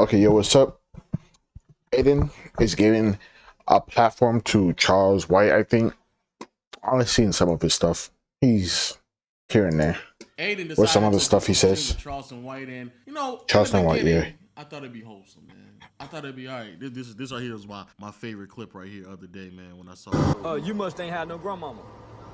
Okay, yo, what's up? Aiden is giving a platform to Charles White, I think. I've seen some of his stuff. He's here and there. Aiden With some of decided the to stuff do he a thing says. with Charleston White, and you know, Charleston in the White, beginning, yeah. I thought it'd be wholesome, man. I thought it'd be all right. This right here is my favorite clip right here other day, man. When I saw it. You must ain't had no grandmama.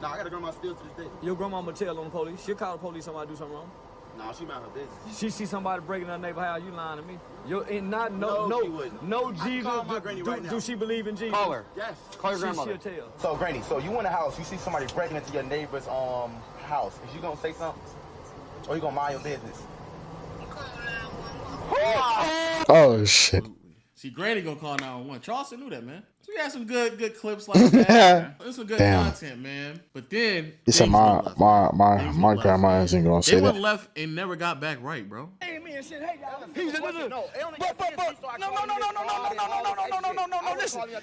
Nah, I got a grandma still to this day. Your grandmama tell on the police. She'll call the police somebody do something wrong. Nah, she mind her business. She see somebody breaking her neighbor house, you lying to me. You ain't not No, she wouldn't. no I Jesus. call my granny right now. Do she believe in Jesus? Call her. Yes. Call your grandmother. She'll tell. So, Granny, so you in the house, you see somebody breaking into your neighbor's house. Is you gonna say something? Or you gonna mind your business? Oh, shit. See, Granny gonna call 911. Charleston knew that, man. So we had some good clips like that. There's some good content, man. But then He said my grandma isn't gonna say they that. went left and never got back right, bro. Hey, man, shit, hey, y'all. He's No,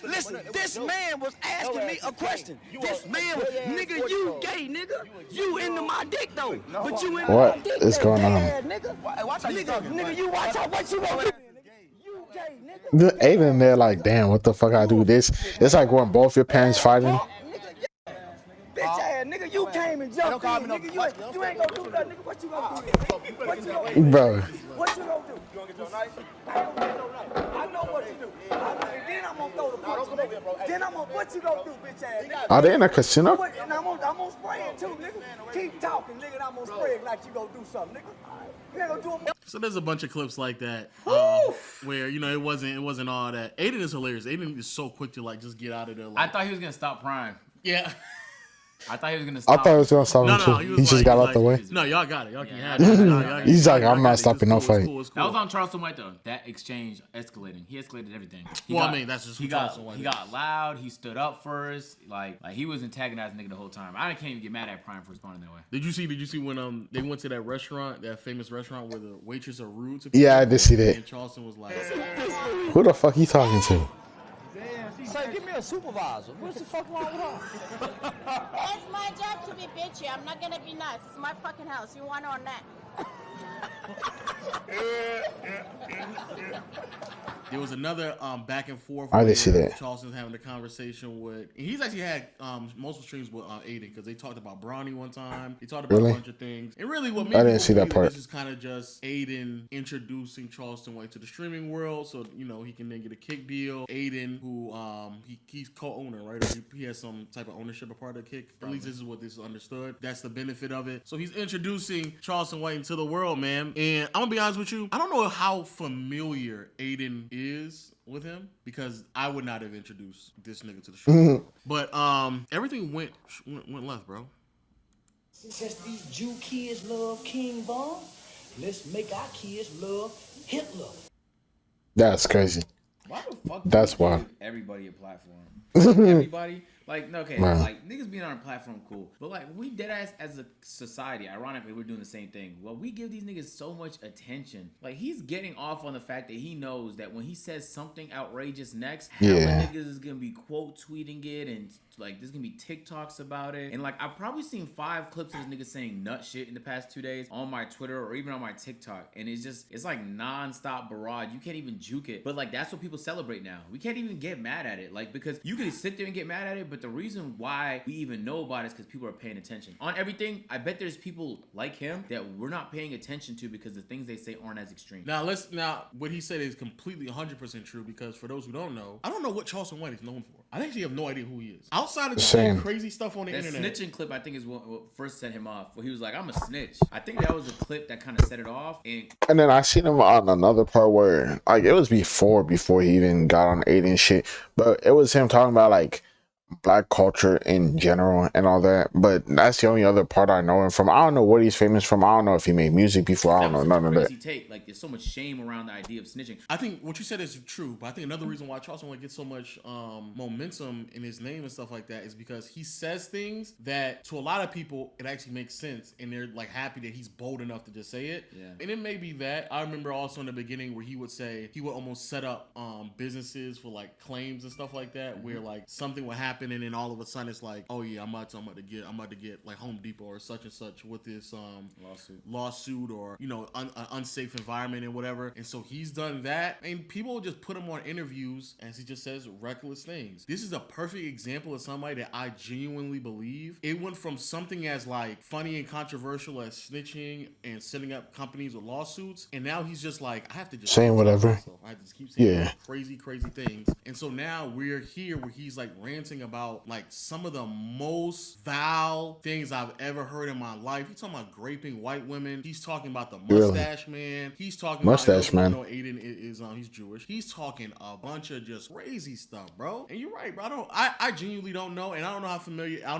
Listen, this man was asking me a question. This man was, nigga, you gay, nigga. You into my dick, though. But you into What my dick, is going on? Nigga, you watch out what you gonna do. You gay, nigga. Aiden there like, damn, what the fuck I do this? It's like when both your parents fighting. Bitch ass, nigga, you came and jumped in, nigga. You ain't gonna do nothing, nigga. What you gonna do? What you gonna do? Bro. What you gonna do? You gonna get your knife? I don't get no knife. I know what you do. And then I'm gonna throw the punch, nigga. Then I'm gonna, what you gonna do, bitch ass, nigga? Are they in a casino? And I'm gonna spray it too, nigga. Keep talking, nigga, and I'm gonna spray it like you gonna do something, nigga. You ain't gonna do it. So there's a bunch of clips like that where you know it wasn't all that. Aiden is hilarious. Aiden is so quick to like just get out of there. Like, I thought he was gonna stop Prime. yeah. I thought he was gonna I stop. thought it was gonna stop him too. He just got out the way. No, y'all got it. Y'all can have it. He's like, I'm not stopping no fight. That was on Charleston White though. That exchange escalating. He escalated everything. I mean, that's just he Charleston White. He got loud. He stood up first. Like he was antagonizing nigga the whole time. I can't even get mad at Prime for responding that way. Did you see when they went to that restaurant, that famous restaurant where the waitress are rude to people? Yeah, I did see that. And Charleston was like, Who the fuck you talking to? Say, give me a supervisor. What's the fuck wrong with her? It's my job to be bitchy. I'm not gonna be nice. It's my fucking house. You want or not? there was another back and forth. I did see that. Charleston's having a conversation with. And he's actually had multiple streams with Aiden because they talked about Brownie one time. They talked about a bunch of things. And really, what made I didn't see that part. This is kind of just Aiden introducing Charleston White to the streaming world, so you know he can then get a kick deal. Aiden, who he's co-owner, right? Or he has some type of ownership, a part of the kick. At least this is what this is understood. That's the benefit of it. So he's introducing Charleston White into the world, man. And I'm gonna be honest with you, I don't know how familiar Aiden is with him because I would not have introduced this nigga to the show. But everything went left, bro. Since these Jew kids love King Von, let's make our kids love Hitler. That's crazy. Why the fuck? That's why. Everybody a platform. Everybody. Like, okay, Man. like, niggas being on a platform, cool. But, like, we deadass as a society, ironically, we're doing the same thing. Well, we give these niggas so much attention. Like, he's getting off on the fact that he knows that when he says something outrageous next, hella niggas is gonna be quote tweeting it and, like, there's gonna be TikToks about it. And, like, I've probably seen 5 clips of this nigga saying nut shit in the past 2 days on my Twitter or even on my TikTok. And it's just, it's like non-stop barrage. You can't even juke it. But, like, that's what people celebrate now. We can't even get mad at it. Like, because you can sit there and get mad at it, but the reason why we even know about it is because people are paying attention. On everything, I bet there's people like him that we're not paying attention to because the things they say aren't as extreme. Now, what he said is completely 100% true because for those who don't know, I don't know what Charleston White is known for. I actually have no idea who he is. Outside of the crazy stuff on the that internet. Snitching clip, I think, is what first set him off. Where he was like, I'm a snitch. I think that was a clip that kind of set it off. And then I seen him on another part where, like, it was before he even got on Aiden shit. But it was him talking about, like, Black culture in general and all that, but that's the only other part I know him from. I don't know what he's famous from. I don't know if he made music before. I don't know none of that. Take. Like, there's so much shame around the idea of snitching. I think what you said is true, but I think another reason why Charleston White gets so much momentum in his name and stuff like that is because he says things that to a lot of people it actually makes sense, and they're like happy that he's bold enough to just say it. Yeah. And it may be that. I remember also in the beginning where he would say he would almost set up businesses for like claims and stuff like that, where like something would happen happen, and then all of a sudden it's like, oh yeah, I'm about to get like Home Depot or such and such with this lawsuit or unsafe environment and whatever. And so he's done that, and people just put him on interviews as he just says reckless things. This is a perfect example of somebody that I genuinely believe it went from something as like funny and controversial as snitching and setting up companies with lawsuits, and now he's just like, I have to just saying whatever. I have to keep saying crazy things. And so now we're here where he's like ranting about like some of the most foul things I've ever heard in my life. He's talking about raping white women. He's talking about the mustache man. He's talking mustache about, man. Aiden is he's Jewish. He's talking a bunch of just crazy stuff, bro. And you're right, bro. I genuinely don't know, and I don't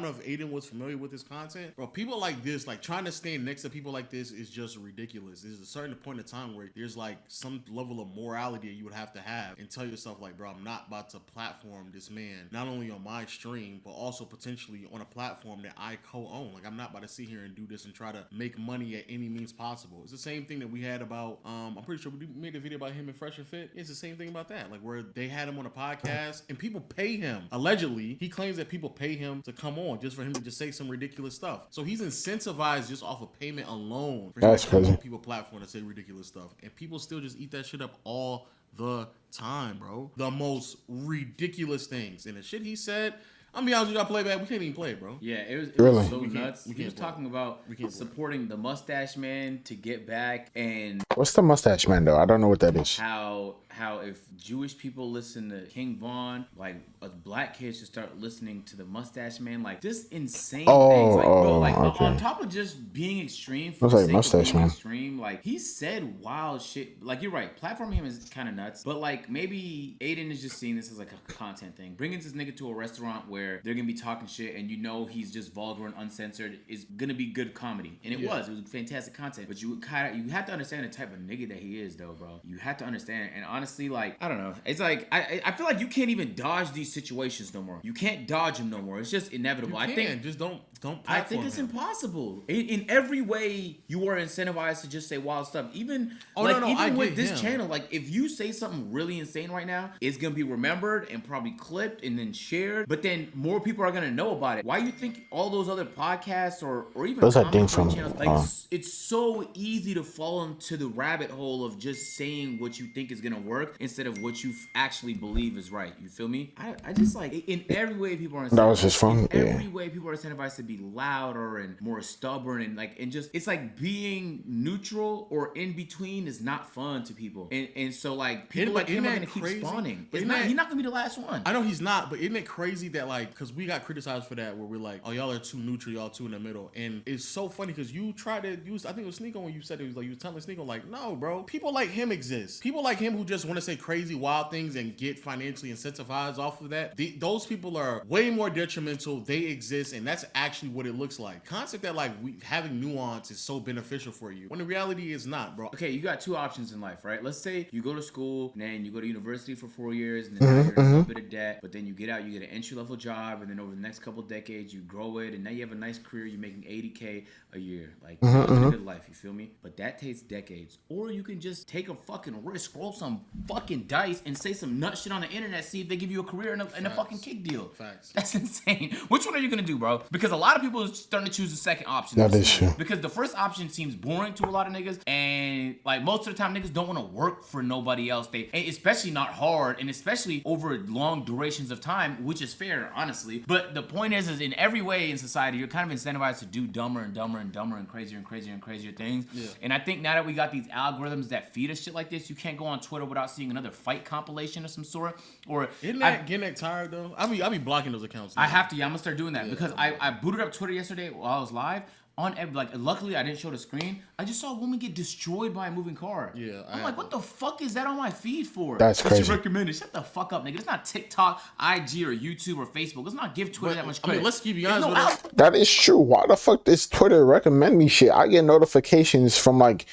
know if Aiden was familiar with his content. Bro, people like this, like trying to stand next to people like this is just ridiculous. There's a certain point in time where there's like some level of morality you would have to have and tell yourself like, bro, I'm not about to platform this man, not only on my stream, but also potentially on a platform that I co-own. Like, I'm not about to sit here and do this and try to make money at any means possible. It's the same thing that we had about, I'm pretty sure we made a video about him and Fresh and Fit. It's the same thing about that. Like, where they had him on a podcast and people pay him. Allegedly, he claims that people pay him to come on just for him to just say some ridiculous stuff. So he's incentivized just off of payment alone for him to come on people platform to say ridiculous stuff. And people still just eat that shit up all the time, bro. The most ridiculous things. And the shit he said, I'm be honest with y'all, Playback, we can't even play it, bro. Yeah, it was Really? so nuts. He was talking about supporting the Mustache Man to get back, and what's the Mustache Man though? I don't know what that is. How if Jewish people listen to King Von, like us black kids should start listening to the Mustache Man, like just insane things. Like, bro, like on top of just being extreme for the sake Mustache of being Man. extreme, like he said wild shit. Like you're right, platforming him is kind of nuts, but like maybe Aiden is just seeing this as like a content thing. Bringing this nigga to a restaurant where they're gonna be talking shit and he's just vulgar and uncensored is gonna be good comedy, and it was fantastic content. But you have to understand the type of nigga that he is, though, bro. You have to understand, and honestly, like I don't know, it's like I feel like you can't even dodge these situations no more. You can't dodge them no more. It's just inevitable. I think just don't. I think it's impossible. In every way, you are incentivized to just say wild stuff. Even with this channel, like if you say something really insane right now, it's gonna be remembered and probably clipped and then shared. But then more people are gonna know about it. Why you think all those other podcasts or even those are things from channels, like it's so easy to fall into the rabbit hole of just saying what you think is gonna work instead of what you actually believe is right. You feel me? I just like in every way people are incentivized. That was just fun. In every way people are incentivized to be louder and more stubborn and just it's like being neutral or in between is not fun to people. And so like people like him are gonna keep spawning. He's not gonna be the last one. I know he's not, but isn't it crazy that like because we got criticized for that where we're like, oh y'all are too neutral, y'all too in the middle, and it's so funny because you try to use I think it was Sneeko when you said it was like you was telling Sneeko like no bro, people like him exist. People like him who just want to say crazy wild things and get financially incentivized off of that. Those people are way more detrimental. They exist, and that's actually what it looks like. Concept that like having nuance is so beneficial for you when the reality is not, bro. Okay, you got two options in life, right? Let's say you go to school and then you go to university for 4 years and then you're in a little bit of debt, but then you get out, you get an entry level job, and then over the next couple decades you grow it, and now you have a nice career. You're making $80K a year, like living a good life. You feel me? But that takes decades. Or you can just take a fucking risk, roll some fucking dice, and say some nut shit on the internet. See if they give you a career and a fucking kick deal. Facts. That's insane. Which one are you gonna do, bro? Because a lot of people are starting to choose the second option. That is true. Because the first option seems boring to a lot of niggas, and like most of the time, niggas don't want to work for nobody else. They, especially not hard, and especially over long durations of time, which is fair, honestly. But the point is in every way in society, you're kind of incentivized to do dumber and dumber and dumber and crazier and crazier and crazier things. Yeah. And I think now that we got these algorithms that feed us shit like this, you can't go on Twitter without seeing another fight compilation of some sort. Or isn't that getting that tired though? I be blocking those accounts now. I have to. Yeah, I'm gonna start doing that because I booted up Twitter yesterday while I was live. Luckily I didn't show the screen. I just saw a woman get destroyed by a moving car. Yeah, I'm like, what the fuck is that on my feed for? That's crazy. She recommended. Shut the fuck up, nigga. It's not TikTok, IG, or YouTube or Facebook. Let's not give Twitter that much credit. I mean, let's keep you honest with us. That is true. Why the fuck does Twitter recommend me shit? I get notifications from like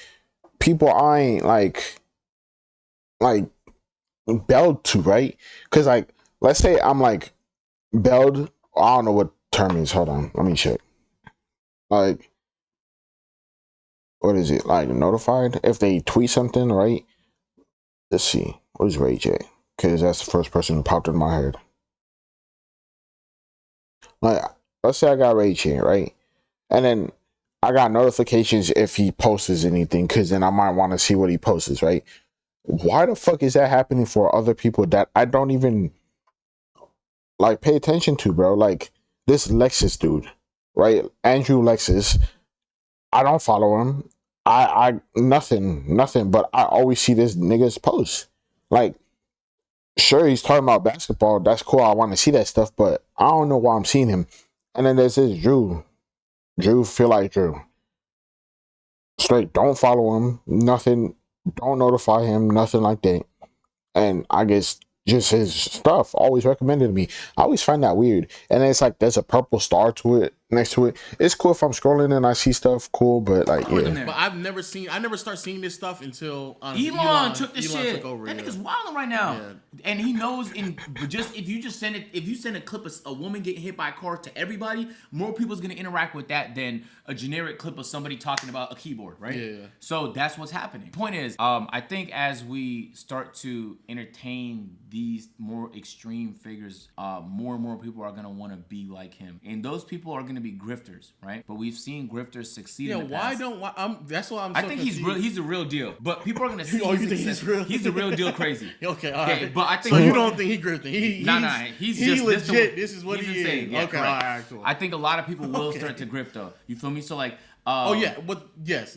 people I ain't like belled to, right? Because like, let's say I'm like belled. I don't know what term is. Hold on, let me check. Like, what is it? Like notified if they tweet something, right? Let's see. Where's Ray J? Because that's the first person who popped in my head. Like, let's say I got rage here, right? And then I got notifications if he posts anything, because then I might want to see what he posts, right? Why the fuck is that happening for other people that I don't even like pay attention to, bro? Like this Lexus dude, right? Andrew Lexus. I don't follow him. I nothing, but I always see this nigga's post. Like, sure, he's talking about basketball. That's cool. I want to see that stuff, but I don't know why I'm seeing him. And then there's this Drew, feel like Drew. Straight, don't follow him. Nothing. Don't notify him. Nothing like that. And I guess just his stuff always recommended to me. I always find that weird. And it's like there's a purple star to it next to it. It's cool if I'm scrolling and I see stuff, cool, but like yeah. But I never start seeing this stuff until Elon took the shit. Took over, that nigga's wilding right now, and he knows. If you send a clip of a woman getting hit by a car to everybody, more people's gonna interact with that than a generic clip of somebody talking about a keyboard, right? Yeah. So that's what's happening. Point is, I think as we start to entertain these more extreme figures, more and more people are gonna want to be like him, and those people are gonna be grifters, right? But we've seen grifters succeed. Yeah, in the past. That's why I'm. I think he's real. He's the real deal. But people are gonna see. Oh, you think he's real? He's the real deal. Crazy. Okay, all right. But I think so. You don't think he grifting? He's just legit. This is what he's he insane. is. Yeah, okay, all right, cool. I think a lot of people will start to grift though. You feel me? So like. Yes.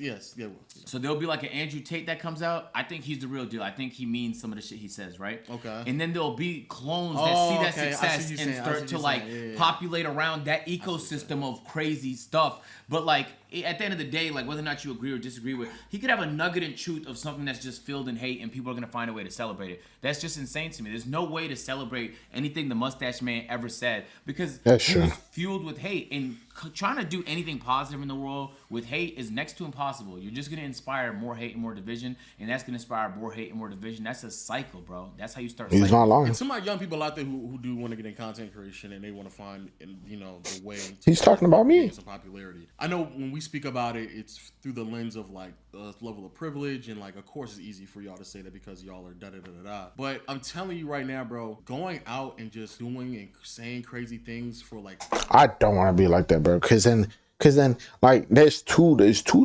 So there'll be like an Andrew Tate that comes out. I think he's the real deal. I think he means some of the shit he says, right? Okay. And then there'll be clones that see that success and start to populate around that ecosystem of crazy stuff. But like at the end of the day, like whether or not you agree or disagree with, he could have a nugget in truth of something that's just filled in hate, and people are gonna find a way to celebrate it. That's just insane to me. There's no way to celebrate anything the Mustache Man ever said because he was fueled with hate, and trying to do anything positive in the world with hate is next to impossible. You're just gonna inspire more hate and more division, and that's gonna inspire more hate and more division. That's a cycle, bro. That's how you start. He's not lying. And some of my young people out there who do want to get in content creation and they want to find, the way. He's talking about me. Some popularity. I know when we speak about it, it's through the lens of like a level of privilege, and like of course it's easy for y'all to say that because y'all are da da da da. But I'm telling you right now, bro, going out and just doing and saying crazy things for like. I don't want to be like that, bro. Cause then like there's two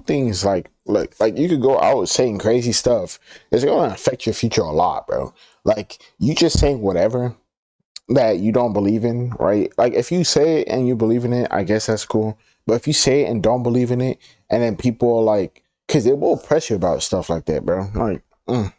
things like you could go out saying crazy stuff. It's gonna affect your future a lot, bro. Like you just saying whatever that you don't believe in, right? Like if you say it and you believe in it, I guess that's cool. But if you say it and don't believe in it, and then people are like, cause they will press you about stuff like that, bro. Like, I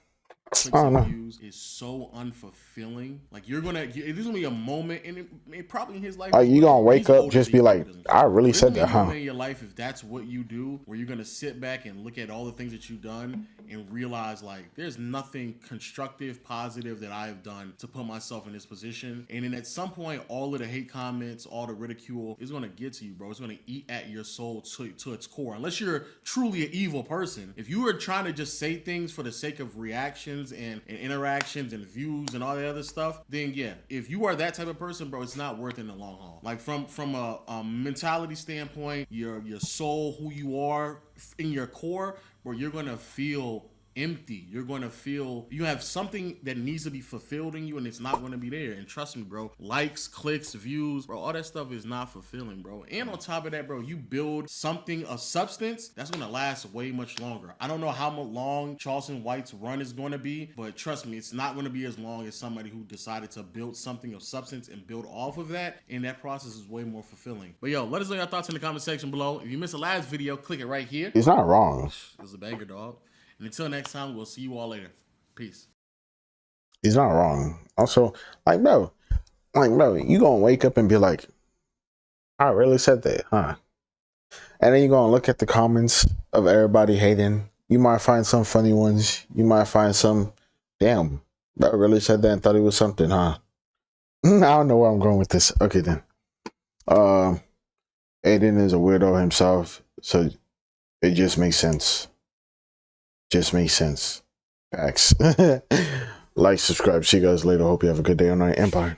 don't know. Is so unfulfilling. Like there's gonna be a moment, and it probably in his life. Like you gonna wake up, just be like, I really said that, huh? In your life, if that's what you do, where you're gonna sit back and look at all the things that you've done and realize like there's nothing constructive, positive that I have done to put myself in this position. And then at some point, all of the hate comments, all the ridicule is gonna get to you, bro. It's gonna eat at your soul to its core. Unless you're truly an evil person. If you are trying to just say things for the sake of reactions and interactions and views and all that other stuff, then yeah, if you are that type of person, bro, it's not worth it in the long haul. Like from a mentality standpoint, your soul, who you are in your core, bro, you're gonna feel empty. You're going to feel you have something that needs to be fulfilled in you, and it's not going to be there. And trust me, bro, likes, clicks, views, bro, all that stuff is not fulfilling, bro. And on top of that, bro, you build something of substance that's going to last way much longer. I don't know how long Charleston White's run is going to be, but trust me, it's not going to be as long as somebody who decided to build something of substance and build off of that. And that process is way more fulfilling. But yo, let us know your thoughts in the comment section below. If you missed the last video, click it right here. He's not wrong. It was a banger, dog. And until next time, we'll see you all later. Peace. He's not wrong. Also, bro, you gonna wake up and be like, I really said that, huh? And then you're gonna look at the comments of everybody hating. You might find some funny ones. You might find some, damn, bro really said that and thought it was something, huh? I don't know where I'm going with this. Okay, then. Aiden is a weirdo himself, so it just makes sense. Just makes sense. Facts. Like, subscribe. See you guys later. Hope you have a good day or night. Empire.